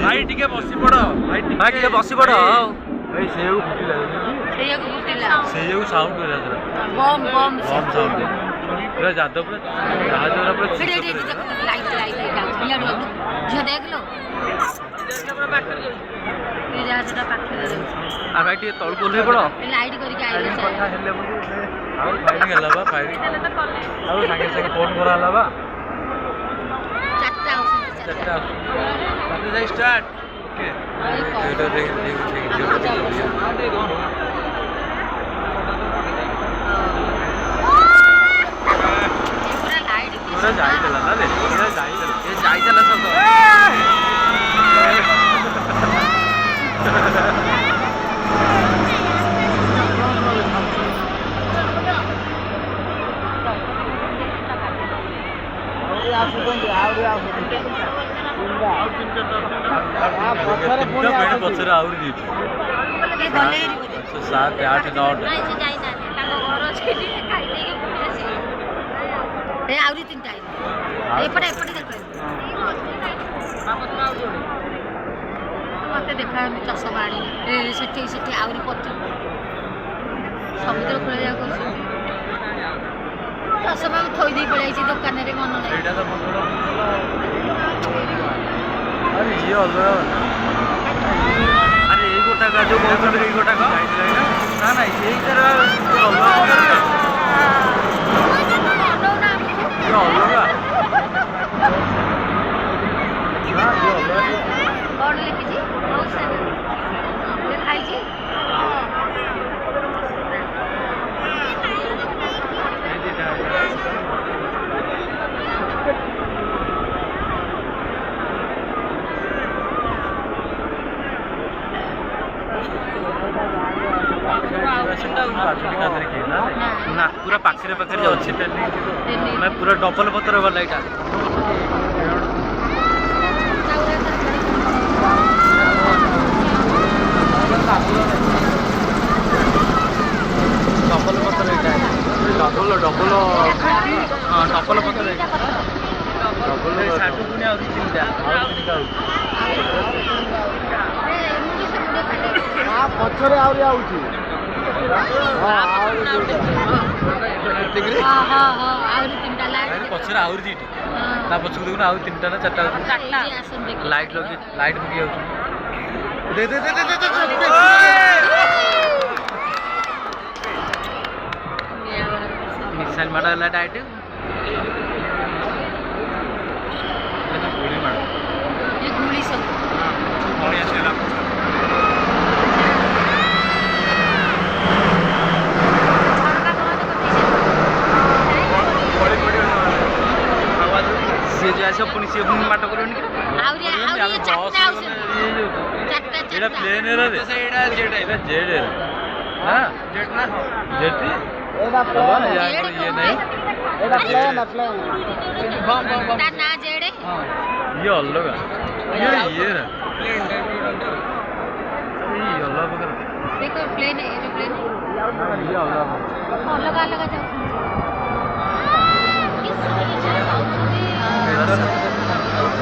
भाई टिके बसी पड़ भाई टिके बसी पड़ भाई सेउ फुटिला सेउ साउंड हो रहा बम बम बम साउंड पूरा जादव पूरा जहाज वाला पूरा लाइट लाइट झ देख लो ये जहाजटा पाखरे आ भाई टिके तळ कोले पड़ लाइट करके आइले कथा हेले आ फायरिंग हला बा फायरिंग आ संगे संगे फोन करा हला बा चट्टा जाई स्टार्ट ओके वीडियो देख पूरा लाइट पूरा जाई चला ना रे पूरा जाई चला ये जाई चला सब पचर आउरी दी 7 8 9 आउरी तीनटा एपटे एपटे देख मत देखा चषमा सेठी सेठी आउरी पच समुद्र कूल जा चषमा थोई दे पड़े दुकान रे मन नहीं अरे ये अरे ये गोटा का जो बहुत ये गोटा का ना ना ये इधर कौन लेके जी बहुत सारे खाई जी ना पूरा पाखरे पाखरे अच्छे मैं पूरा डबल पत्र वाला यहाँ डबल पत्र डबल डबल हाँ डबल पत्र डबल साठू पुणी आउरी चिंता पछरे आउरी आउची पछरे आउरी दीटी ता पछकु देखुन आउरी 3टा ना 4टा लाइट लगे लाइट बुकी आउची दे दे दे दे दे मिसाइल मारा हला डाइट गोली मार ये गोली सब गोली आसेला से जो ऐसे पुनी से पुनी माट करनी आउरी आउरी चारटा आउस एटा प्लेन है रे एटा जेड है जेड है हां जेड ना जेड एटा प्लेन ये नहीं एटा प्लेन है प्लेन बम बम बम ना जेड है हां ये अलग ये अलग बकर देखो प्लेन है एरोप्लेन ये अलग अलग अलग जाऊ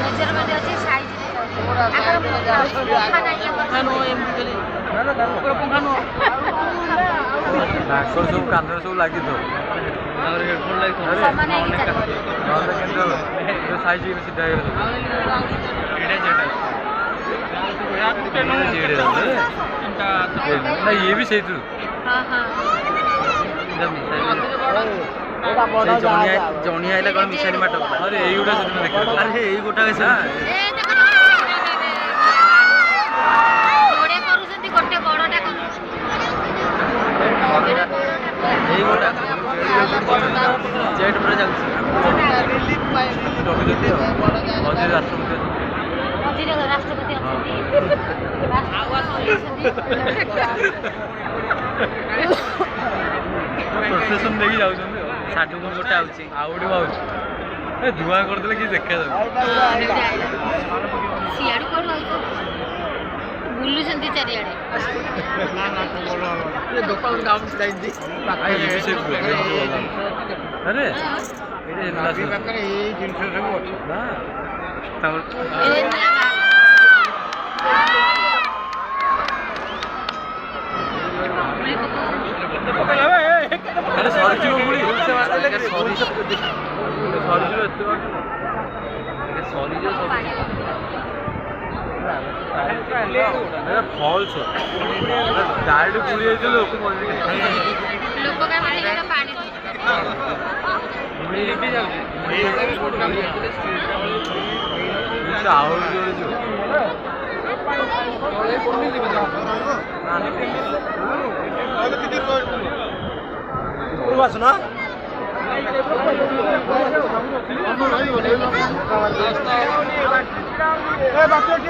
नजर में अच्छे साइज अगर पंखा नहीं खानो एमडी ना ना पंखा नो नाकर सब कांदर सब लागि तो और हेडफोन लागि तो सामान है कि नॉर्मल केंद्र जो साइज में सीधा है एटा जेड है ना ये भी सही तो हां हां एटा बड़ा जौनी आइला कोन मिसाइल माट अरे एई गोटा से देख अरे एई गोटा के से ए देखो जोड़े करूसंती गोटे बड़टा करू एई गोटा जेट पर जाउछी रखि देते हो मझे राष्ट्रपति अछंती प्रोसेसन देखि जाउछन साठू गुण गोटे आउची आउडी आउची ए धुआ कर देले कि देखा जाउ सियाडू कोन बुल्लुसंती चारियाडे ना ना बोलो ये दुकान काम जाइंदी भाई ये से अरे एडे अभी पाकर ए जिंस सब अछि ना ଫଲ୍ସ ଡାଇରେକ୍ଟ ବୁଡ଼ି ଯାଇଥିଲେ ଲୋକ ଲୋକ କାଇଁ ମାନେ ଏଇଟା ପାଣି ଆହୁରି ଜୋରେ ଯିବ ଆସୁନା ବାକି